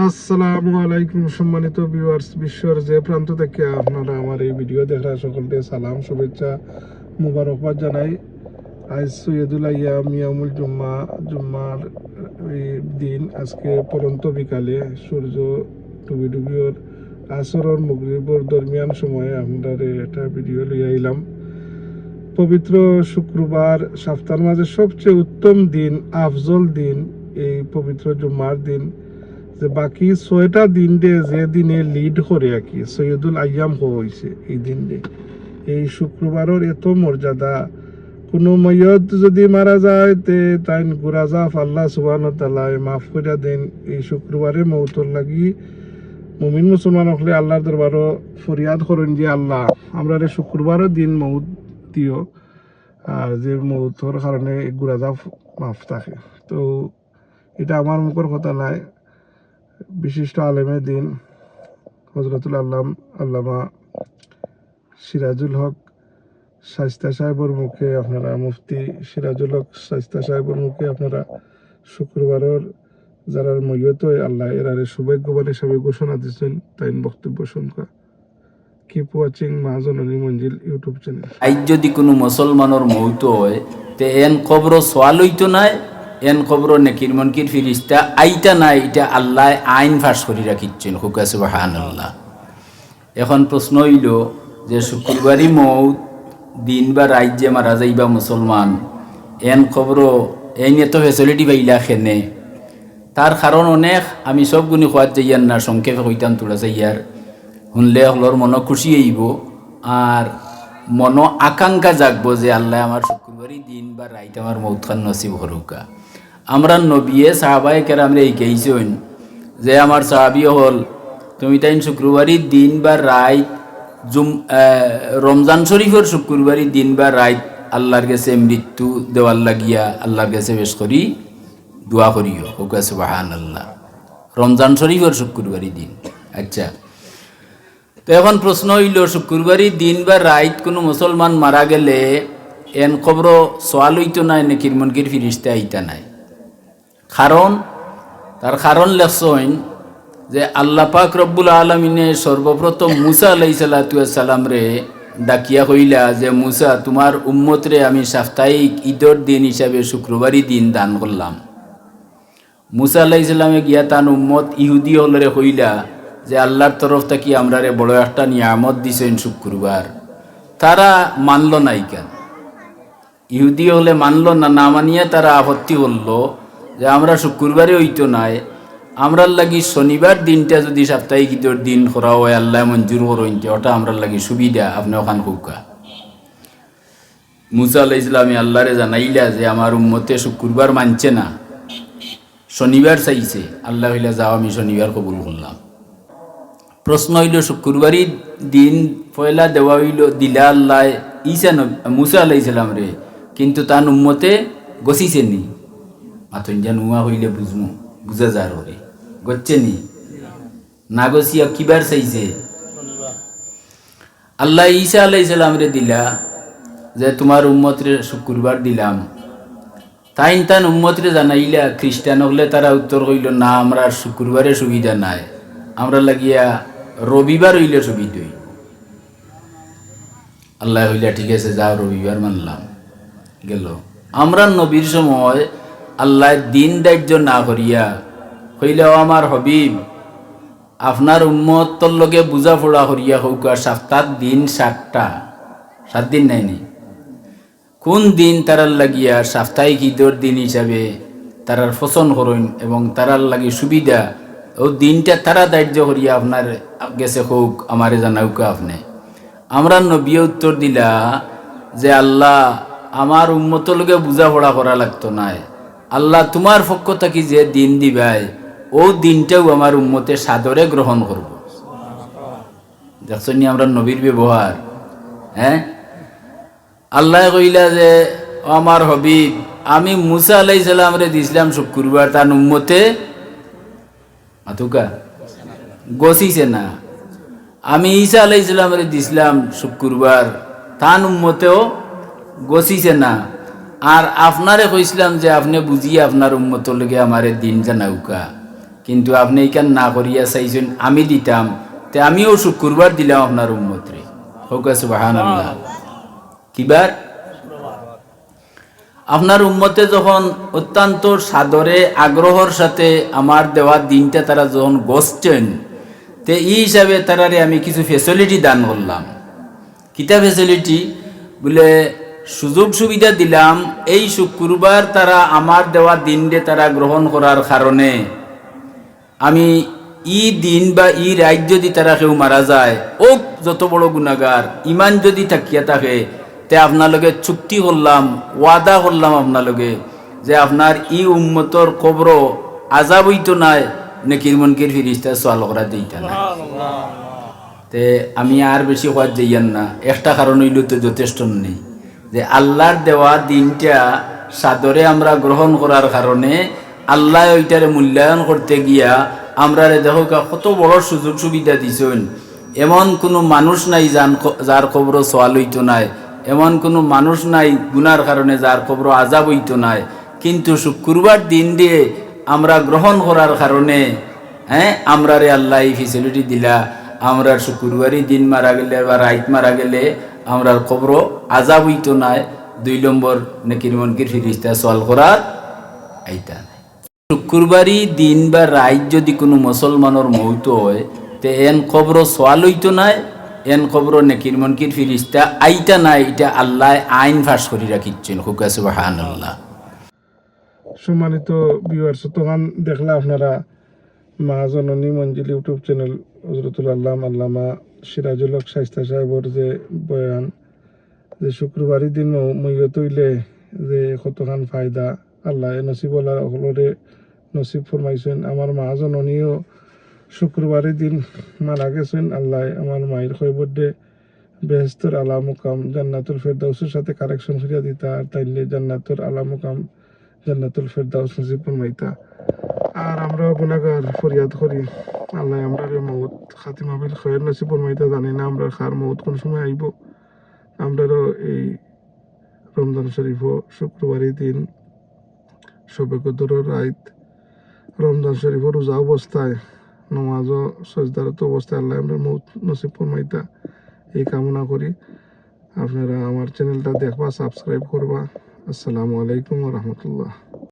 আসসালামু আলাইকুম সম্মানিত ভিউয়ার্স, বিশ্বের যে প্রান্ত থেকে আপনারা আমার এই ভিডিও দেখার সকলকে সালাম, শুভেচ্ছা, মুবারকবাদ জানাই। আজ সৈয়দুল আইয়াম ইয়ামুল জুম্মার এই দিন। আজকে পরন্ত বিকালে সূর্য ডুবি ডুবিওর আসরর মাগরিবর দরমিয়ান সময়ে আপনারা একটা ভিডিও লিয়ে আইলাম। পবিত্র শুক্রবার, সপ্তাহের মাঝে সবচেয়ে উত্তম দিন, আফজল দিন এই পবিত্র জুম্মার দিন। যে বাকি 6টা দিন যে দিনে লিড করে আর কি সৈয়দুল আইয়াম হয়েছে এই দিন। এই শুক্রবারের এত মর্যাদা, কোনো ময়ত যদি মারা যায় তে তাই গুরাজাফ আল্লাহ সুবহানাহু ওয়া তাআলা মাফ করে দেন। এই শুক্রবারে মৌতর লাগি মুমিন মুসলমান হলে আল্লাহর দরবারও ফরিয়াদ করেন যে আল্লাহ আমরা শুক্রবারের দিন মৌত দিও, আর যে মৌতর কারণে গুরাজাফ মাফ থাকে। তো এটা আমার মুখের কথা নাই, বিশিষ্ট আলেমের দিন হজরতুল আল্লামা সিরাজুল হক শাইস্তা সাহেবের মুখে আপনারা, মুফতি সিরাজুল হক শাইস্তা সাহেবের মুখে আপনারা শুক্রবারের যারা মৈয়ত আল্লাহ এরারে সৌভাগ্যবান হিসাবে ঘোষণা দিচ্ছেন। তাই বক্তব্য শুনকা। কিপ ওয়াচিং মহাজননী মঞ্জিল ইউটিউব চ্যানেল। আজ যদি কোনো মুসলমানের মৌত হয় তে এন খবর সোয়াল হইতো নাই, এন খবর নেকির মনকির ফিরিস্তা আইটা নাই, এটা আল্লাহ আইন ফাঁস করে রাখিচ্ছেন। হুকা সুবহানাল্লাহ। এখন প্রশ্ন হইল যে শুক্রবারই মৌত দিন বা রাত যে মারা যাইবা মুসলমান, এন খবর এই এত ফেসিলিটি পাইলা খেনে, তার কারণ অনেক। আমি সব গুণি খোয়াত যাইয়ার না, সংক্ষেপে কইতাম তোলা যাইয়ার, শুনলে হলর মন খুশি হইব আর মন আকাঙ্ক্ষা জাগবো যে আল্লাহ আমার শুক্রবারই দিন বা রাইত আমার মৌতখান নসিব হরুকা। আমরা নবিয়ে সাহাবায়ে কেরামরে এই কেইছেন যে আমার সাহাবি হল তুমি তাই শুক্রবারই দিন বা রাইত রমজান শরীফের শুক্রবারই দিন বা রাইত আল্লাহর কাছে মৃত্যু দেওয়ার লাগিয়া আল্লাহর কাছে বেশ করি দোয়া করিও। হুকা সুবহানাল্লাহ। রমজান শরীফের শুক্রবারই দিন। আচ্ছা, তো এখন প্রশ্ন হইল শুক্রবারই দিন বা রাইত কোনো মুসলমান মারা গেলে এন খবর সোয়াল হইতো নাই, নেকির মনকির ফিরিস্তা আইতা নাই। তার কারণ লেখছেন যে আল্লাহ পাক রব্বুল আলমিনে সর্বপ্রথম মুসা আলাইহিস সালাম রে ডাকিয়া কইলা যে মুসা, তোমার উম্মত রে আমি সাপ্তাহিক ঈদের দিন হিসাবে শুক্রবারই দিন দান করলাম। মুসা আলাইহিস সালামে গিয়া তান উম্মত ইহুদি হলরে কইলা যে আল্লাহর তরফ থেকে আমরা রে বড় একটা নিয়ামত দিছেন শুক্রবার। তারা মানল নাই কেন? ইহুদি হলে মানল না, না মানিয়ে তারা আপত্তি করলো যে আমরা শুক্রবারে হইতো নাই, আমরার লাগি শনিবার দিনটা যদি সাপ্তাহিক ঈদের দিন করা হয় আল্লাহ মঞ্জুর করইনতে, ওটা আমরার লাগি সুবিধা, আপনি ওখান হুকা। মুসা আলাইহিস সালামে আল্লাহরে জানাইলা যে আমার উম্মতে শুক্রবার মানছে না, শনিবার চাইছে। আল্লাহ হইলা যাও, আমি শনিবার কবুল করলাম। প্রশ্ন হইল শুক্রবারই দিন পয়লা দেওয়া হইল দিলা আল্লাহ মুসা আলাইহিস সালাম রে, কিন্তু তার উম্মতে গছিছে নি? মাথন যা নুয়া হইলে বুঝমু, বুঝা যার হরে গচ্ছে নি, না গছিয়া কিবার চাইছে? আল্লাহ ঈসা আলাইহিস সালাম রে দিলা যে তোমার উম্মত রে শুক্রবার দিলাম। তান উম্মত রে জানাইলা। খ্রিস্টান হলে তারা উত্তর হইল না, আমরা শুক্রবারে সুবিধা নাই, আমরা লাগিয়া রবিবার হইলে সুবিধা। আল্লাহ হইলা ঠিক আছে যাও, রবিবার মানলাম গেল। আমরা নবীর সময় আল্লাহ দিন দাহ্য না করিয়া হইলেও আমার হবিব আপনার উম্মতর লগে বুঝা ফোড়া করিয়া হোক সপ্তাহ দিন 7 দিন নাইনি, কোন দিন তারার লাগিয়া সাপ্তাহিক ঈদের দিন হিসাবে তারার পছন্দ করেন এবং তারার লাগি সুবিধা, ও দিনটা তারা দাহ্য করিয়া আপনার গেছে হোক আমারে জানাউকা আপনি। আমরা নবী উত্তর দিলা যে আল্লাহ আমার উম্মতর লগে বুঝা পড়া করা লাগতো নাই, আল্লাহ তোমার পক্ষ থেকে যে দিন দিবাই ও দিনটাও আমার উম্মতে সাদরে গ্রহণ করব। দেখছেন আমরা নবীর ব্যবহার। হ্যাঁ, আল্লাহ কইলা যে আমার হবিব আমি মুসা আলাইহিস সালাম রে দিছিলাম শুক্রবার, তার উম্মতে মাতুকা গছিছে না। আমি ঈসা আলাইহিস সালাম রে দিছিলাম শুক্রবার, তার উম্মতেও গছিছে না। আর আপনারে কইছিলাম যে আপনি বুঝিয়ে আপনার উম্মতর লগে আমারে দিন জানাউকা, কিন্তু আপনি এইখান না করিয়া চাইছেন আমি দিতাম, তে আমিও শুক্রবার দিলাম আপনার উম্মতরে। হোক সুবহানাল্লাহ। কিবার আপনার উম্মতে যখন অত্যন্ত সাদরে আগ্রহর সাথে আমার দেওয়া দিনটা তারা যখন বসছেন, তে এই হিসাবে তারারে আমি কিছু ফেসিলিটি দান করলাম। কিতা ফেসিলিটি বলে সুযোগ সুবিধা দিলাম, এই শুক্রবার তারা আমার দেওয়া দিনটা তারা গ্রহণ করার কারণে আমি ই দিন বা ই রাত যদি তারা কেউ মারা যায়, ও যত বড় গুনাহগার ইমান যদি থাকিয়া থাকে, তে আপনার চুক্তি করলাম, ওয়াদা করলাম আপনার যে আপনার ই উম্মতর কবর আজাব হইতো নাই, নেকির মনকির ফিরিস্তা সোয়াল করা দিইতা না। তে আমি আর বেশি হওয়ার যাইয়ান না, একটা কারণ হইল তো যথেষ্ট নেই, যে আল্লাহর দেওয়া দিনটা সাদরে আমরা গ্রহণ করার কারণে আল্লাহ ওইটারে মূল্যায়ন করতে গিয়া আমরা দেখো কত বড় সুযোগ সুবিধা দিছেন। এমন কোনো মানুষ নাই যার কবর সোয়াল হইতো নাই, এমন কোনো মানুষ নাই গুনার কারণে যার কবর আজাব হইতো নাই, কিন্তু শুক্রবার দিন দিয়ে আমরা গ্রহণ করার কারণে আমরা রে আল্লাহ এই ফেসিলিটি দিলা, আমরার শুক্রবারই দিন মারা গেলে বা রাইত মারা গেলে আমরার কবর আজাব হইতো নাই। 2 নম্বর নেকির মনকির ফিরিস্তা সোয়াল করার আইতা নাই। শুক্রবারই দিন বা রাইত যদি কোনো মুসলমানের মৌত হয়, তে এন কবর সোয়াল হইতো নাই, এন কবর নেকির মনকির ফিরিস্তা আইতা নাই। এটা আল্লাহ আইন ফাঁস করে রাখিচ্ছেন। হুকা সুবহানাল্লাহ। সম্মানিত ভিউয়ার্স, তখন দেখলা আপনারা মা জননী মঞ্জিল ইউটিউব চ্যানেল হযরতুল আল্লামা সিরাজুল হক শাইস্তা সাহেবর যে বয়ান, যে শুক্রবারই দিন মইয়ত হইলে যে কতখান ফায়দা আল্লাহ নসিবওয়ালা হলরে নসিব ফরমাইছেন। আমার মা জননীও শুক্রবারই দিন মারা গেছেন। আল্লাহ আমার মায়ের খৈবর্দে বেহেস্তের আলা মুকাম জান্নাতুল ফেরদাউসের সাথে কারেকশন করিয়া দিতা, আর তাইলে জান্নাতুল আলা মুকাম জান্নাতুল ফেরদাউস নসিব ফরমাইতা। আর আমরাও গুনাহগার ফরিয়াদ করি, আল্লাহ আমরা মৌত খাতিমা বিল খৈর নসিব ফরমাইতা। জানি না আমরা খার মৌত কোন সময় আইব। আমরাও এই রমজান শরীফও শুক্রবারই দিন শবে কদরের রাত রমজান শরীফ রোজা অবস্থায় নমাজও সজদারত অবস্থায় আল্লাহ আমরা মৌত নসিব ফরমাইতা, এই কামনা করি। আপনারা আমার চ্যানেলটা দেখবা, সাবস্ক্রাইব করবা। আসসালামু আলাইকুম ওয়া রাহমাতুল্লাহ।